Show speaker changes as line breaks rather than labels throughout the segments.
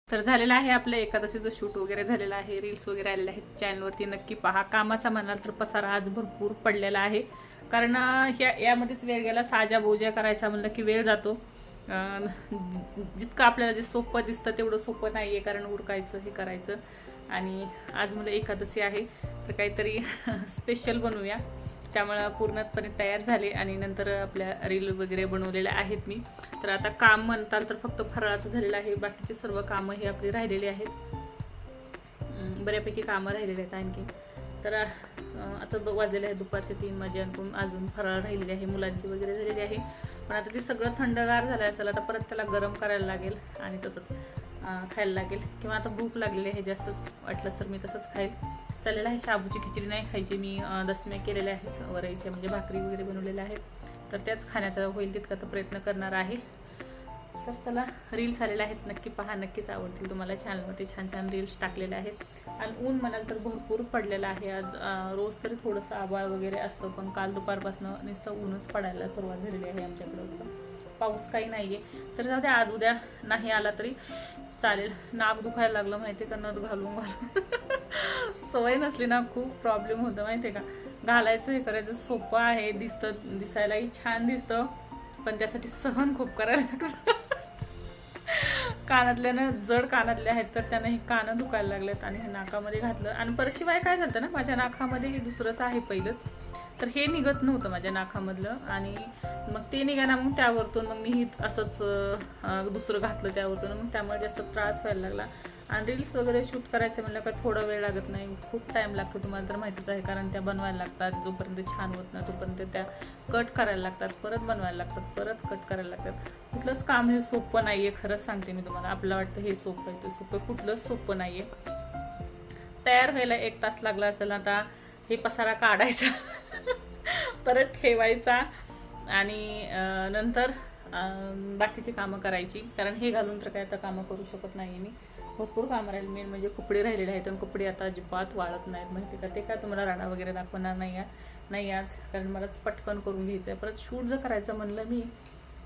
तर झालेलं आहे आपलं एकादशीचं शूट वगैरे झालेलं आहे, रील्स वगैरे आलेले आहेत चॅनलवरती, नक्की पहा. कामाचा म्हणाल तर पसारा आज भरपूर पडलेला आहे, कारण यामध्येच वेळ गेला. साजा बोजा करायचा म्हणलं की वेळ जातो. जितकं आपल्याला जे सोपं दिसतं तेवढं सोपं नाही आहे, कारण उरकायचं हे करायचं. आणि आज मला एकादशी आहे, तर काहीतरी स्पेशल बनवूया. त्यामुळं पूर्णपणे तयार झाले आणि नंतर आपल्या रील वगैरे बनवलेल्या आहेत मी. तर आता काम म्हणताल तर फक्त फराळाचं झालेलं आहे, बाकीचे सर्व कामं हे आपली राहिलेली आहेत. बऱ्यापैकी कामं राहिलेली आहेत आणखी. तर आता वाजलेले आहे दुपारचे 3 वाजे, अजून फराळ राहिलेली आहे, मुलांची वगैरे झालेली आहे. पण आता ते सगळं थंडगार झालं असेल, आता परत त्याला गरम करायला लागेल आणि तसंच खायला लागेल. किंवा आता भूक लागलेली आहे जास्तच, वाटलंच तर मी तसंच खाईल. चाललेलं आहे. शाबूची खिचडी नाही खायची मी, दसम्या केलेल्या आहेत वरईच्या, म्हणजे भाकरी वगैरे बनवलेल्या आहेत, तर त्याच खाण्याचा होईल तितका तर प्रयत्न करणार आहे. तर चला, रील्स आलेले आहेत, नक्की पहा, नक्कीच आवडतील तुम्हाला. चॅनलवरती छान छान रील्स टाकलेले आहेत. आणि ऊन म्हणाल तर भरपूर पडलेलं आहे आज. रोज तरी थोडंसं आभाळ वगैरे असतं, पण काल दुपारपासून नुसतं ऊनच पडायला सुरुवात झालेली आहे आमच्याकडे. पाऊस काही नाही आहे. तर जाऊ द्या, आज उद्या नाही आला तरी चालेल. नाक दुखायला लागलं माहिती आहे का, नथ घालून सवय नसली ना खूप प्रॉब्लेम होतं माहिती आहे का. घालायचं हे करायचं सोपं आहे, दिसायलाही छान दिसतं, पण त्यासाठी सहन खूप करायला लागतं. कानातल्यानं जड कानातले आहेत, तर त्यानं ही कानं दुखायला लागलेत आणि हे नाकामध्ये घातलं. आणि परत शिवाय काय झालं ना, माझ्या नाकामध्ये हे दुसरंच आहे पहिलंच, तर हे निघत नव्हतं माझ्या नाकामधलं. आणि मग ते निघाना, मग त्यावरतून मग मी असंच दुसरं घातलं त्यावरतून, मग त्यामुळे जास्त त्रास व्हायला लागला. आणि रील्स वगैरे शूट करायचं म्हणलं का थोडा वेळ लागत नाही, खूप टाईम लागतो, तुम्हाला तर माहितीच आहे. कारण त्या बनवायला लागतात, जोपर्यंत छान होत नाही तोपर्यंत त्या कट करायला लागतात, परत बनवायला लागतात, परत कट करायला लागतात. कुठलंच काम हे सोपं नाही आहे, खरंच सांगते मी तुम्हाला. आपलं वाटतं हे सोपं आहे, ते सोपं, कुठलंच सोपं नाही आहे. तयार व्हायला 1 तास लागला असेल. आता हे पसारा काढायचा परत ठेवायचा आणि नंतर बाकीची कामं करायची, कारण हे घालून तर काय आता कामं करू शकत नाही मी. भरपूर कामं राहील. मेन म्हणजे कपडे राहिलेले आहेत, आणि कपडे आता अजिबात वाळत नाहीत माहिती का. ते काय तुम्हाला राडा वगैरे दाखवणार नाही आज, कारण मलाच पटकन करून घ्यायचं आहे. परत शूट जर करायचं म्हणलं मी,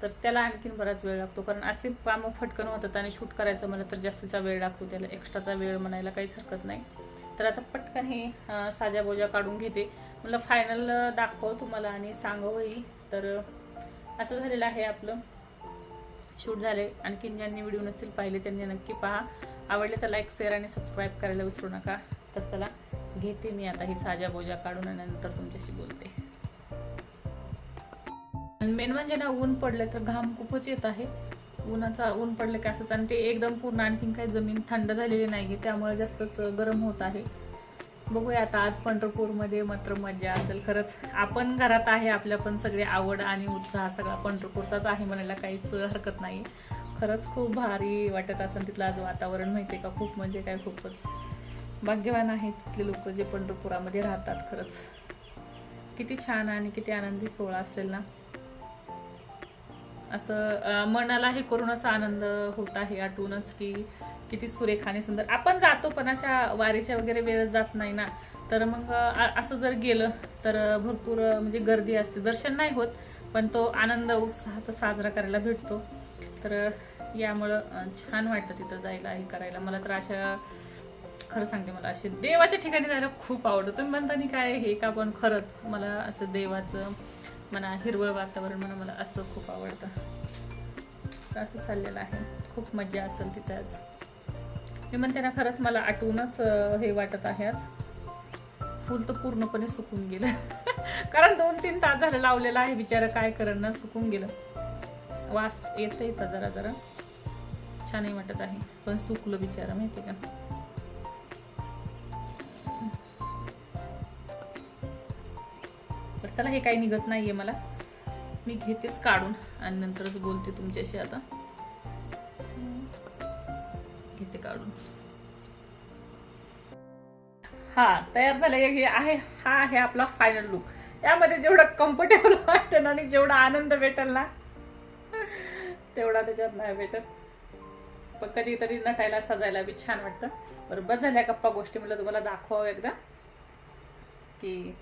तर त्याला आणखीन बराच वेळ लागतो, कारण असे कामं फटकन होतात. आणि शूट करायचं म्हणलं तर जास्तीचा वेळ लागतो, त्याला एक्स्ट्राचा वेळ म्हणायला काहीच हरकत नाही. तर आता पटकन हे साजा बोजा काढून घेते, म्हणलं फायनल दाखव तुम्हाला आणि सांगावंही. तर असं झालेलं आहे आपलं शूट झाले. आणखीन ज्यांनी व्हिडिओ नसतील पाहिले त्यांनी नक्की पहा. आवडले तर लाईक, शेअर आणि सबस्क्राईब करायला विसरू नका. तर चला, घेते मी आता ही साजा बोजा काढून आणि नंतर तुमच्याशी बोलते. मेन म्हणजे ना, ऊन पडले तर घाम खूपच येत आहे. ऊन पडलं की असंच, आणि ते एकदम पूर्ण आणखीन काही जमीन थंड झालेली नाही, त्यामुळे जास्तच गरम होत आहे. बघूया आता, आज पंढरपूरमध्ये मात्र मजा असेल खरंच. आपण घरात आहे, आपल्या पण सगळे आवड आणि उत्साह सगळा पंढरपूरचाच आहे म्हणायला काहीच हरकत नाही. खरंच खूप भारी वाटत असेल तिथलं आज वातावरण माहिती आहे का. खूप म्हणजे काय, खूपच भाग्यवान आहेत तिथले लोक जे पंढरपुरामध्ये राहतात. खरंच किती छान आणि किती आनंदी सोहळा असेल ना. असं मनाला हे करूनच आनंद होत आहे, आठवूनच की किती सुरेख आणि सुंदर. आपण जातो पण अशा वारीच्या वगैरे वेळेस जात नाही ना, तर मग असं जर गेलं तर भरपूर म्हणजे गर्दी असते, दर्शन नाही होत, पण तो आनंद उत्साह तर साजरा करायला भेटतो. तर यामुळं छान वाटतं तिथं जायला, हे करायला. मला तर अशा, खरं सांगते, मला असे देवाच्या ठिकाणी जायला खूप आवडतं. तुम्ही म्हणता काय हे का, पण खरंच मला असं देवाचं म्हणा, हिरवळ वातावरण म्हणा, मला असं खूप आवडतं. तर असं चाललेलं आहे, खूप मजा असेल तिथे आज. मी म्हणते ना, खरंच मला आठवूनच हे वाटत आहे आज. फुल तर पूर्णपणे सुकून गेलं कारण 2-3 तास झालं लावलेलं आहे, बिचारा काय करणं ना, सुकून गेलं. वास येतंय तर जरा जरा छानही वाटत आहे, पण सुकलं बिचारा माहिती का. तर चला, हे काही निघत नाहीये मला, मी घेतेच काढून आणि नंतरच बोलते तुमच्याशी. आता घेते काढून. हा, तयार झालं हे आहे. हा आहे आपला फायनल लुक. यामध्ये जेवढं कम्फर्टेबल वाटतं ना, आणि जेवढा आनंद भेटेल ना, तेवढा त्याच्यात नाही भेटत. पण कधीतरी नटायला, सजायला बी छान वाटतं. बरं, बस झाल्या गप्पा गोष्टी, म्हटलं तुम्हाला दाखवावं एकदा की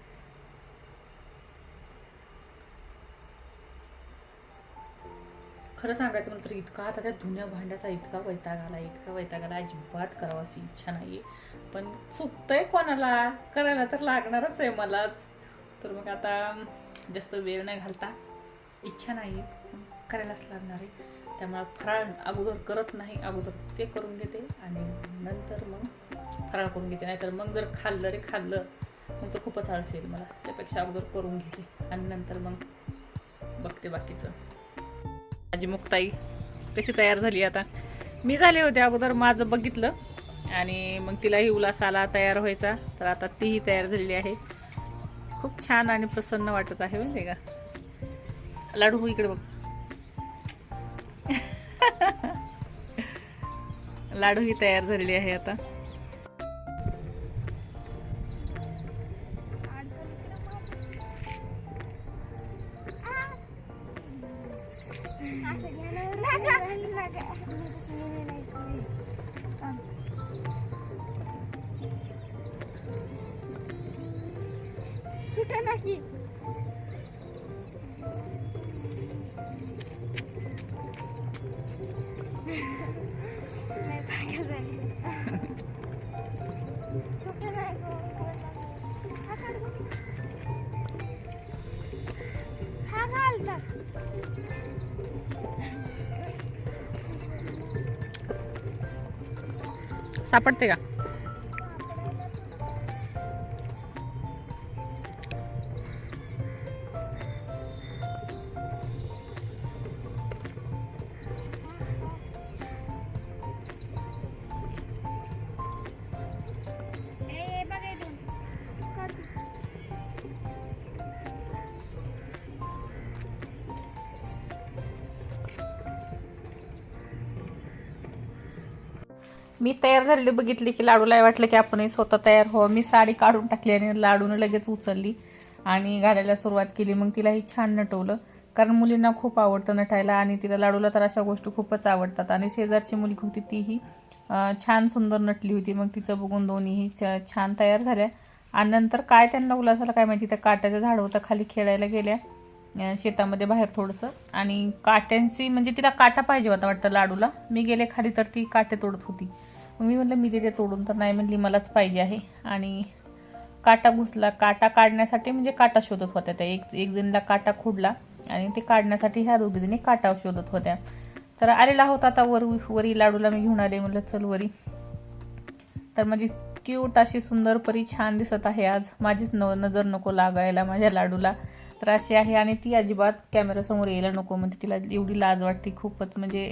खरं सांगायचं म्हणलं तर इतका आता त्या धुण्या भांड्याचा इतका वैताग आला अजिबात करावं अशी इच्छा नाही आहे. पण चुकतंय कोणाला, करायला तर लागणारच आहे मलाच. तर मग आता जास्त वेळ नाही घालता, इच्छा नाही आहे, करायलाच लागणार आहे. त्यामुळे फराळ अगोदर करत नाही, अगोदर ते करून घेते आणि नंतर मग फराळ करून घेते. नाहीतर मग जर खाल्लं मग तर खूपच आळस येईल मला. त्यापेक्षा अगोदर करून घेते आणि नंतर मग बघते बाकीचं. माझी मुक्ताई कशी तयार झाली आता. मी झाले होते अगोदर, माझं बघितलं आणि मग तिलाही उल्हास आला तयार व्हायचा. तर आता तीही तयार झालेली आहे. खूप छान आणि प्रसन्न वाटत आहे माहिती का. लाडू हो इकडे बघ. लाडू ही तयार झालेली आहे आता. सापडते का. मी तयार झालेली बघितली की लाडूला वाटलं की आपणही स्वतः तयार व्हावं. मी साडी काढून टाकली आणि लाडूनं लगेच उचलली आणि घालायला सुरुवात केली. मग तिलाही छान नटवलं, कारण मुलींना खूप आवडतं नटायला आणि तिला लाडूला तर अशा गोष्टी खूपच आवडतात. आणि शेजारची मुलगी होती तीही छान सुंदर नटली होती. मग तिचं बघून दोन्हीही छान तयार झाल्या. आणि नंतर काय त्यांना उल्हासाला काय माहिती, त्या काट्याचं झाड होतं खाली खेळायला गेल्या शेतामध्ये बाहेर थोडंसं. आणि काट्यांची म्हणजे तिला काटा पाहिजे होता वाटतं लाडूला. मी गेले खाली तर ती काटे तोडत होती. मग मी म्हटलं मी देते तोडून, तर नाही म्हणली मलाच पाहिजे आहे. आणि काटा घुसला, काटा काढण्यासाठी म्हणजे काटा शोधत होत्या त्या. एक जणीला काटा खुडला आणि ते काढण्यासाठी ह्या दोघीजणी काटा शोधत होत्या. तर आलेला होता आता वरी लाडूला मी घेऊन आले. म्हणलं चल वरी. तर माझी क्यूट अशी सुंदर परी छान दिसत आहे आज. माझीच नजर नको लागायला माझ्या लाडूला. तर अशी आहे. आणि ती अजिबात कॅमेरासमोर यायला नको म्हणते. तिला एवढी लाज वाटते खूपच, म्हणजे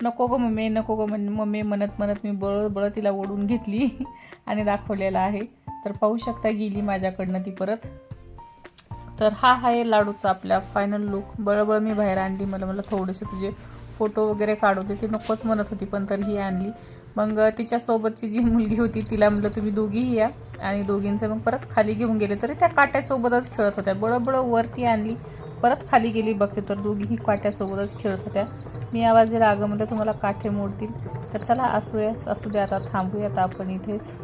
नको गो मम्मी, नको गो मम्मी म्हणत मी बळ तिला ओढून घेतली आणि दाखवलेला आहे. तर पाहू शकता गेली माझ्याकडनं ती परत. तर हा आहे लाडूचा आपल्या फायनल लुक. बळबळ मी बाहेर आणली. मला थोडेसे तुझे फोटो वगैरे काढू दे. ती नकोच म्हणत होती पण तरीही आणली. मग तिच्यासोबतची जी मुलगी होती तिला म्हटलं तुम्ही दोघीही या, आणि दोघींचं मग परत खाली घेऊन गेले. तरी त्या काट्यासोबतच खेळत होत्या. बळबळ वरती आणली, परत खाली गेली बघते तर दोघीही काट्यासोबतच खेळत होत्या. मी आवाज दिला, अगं म्हटलं तुम्हाला काठे मोडतील. तर चला असू द्या आता, थांबूया आता आपण इथेच.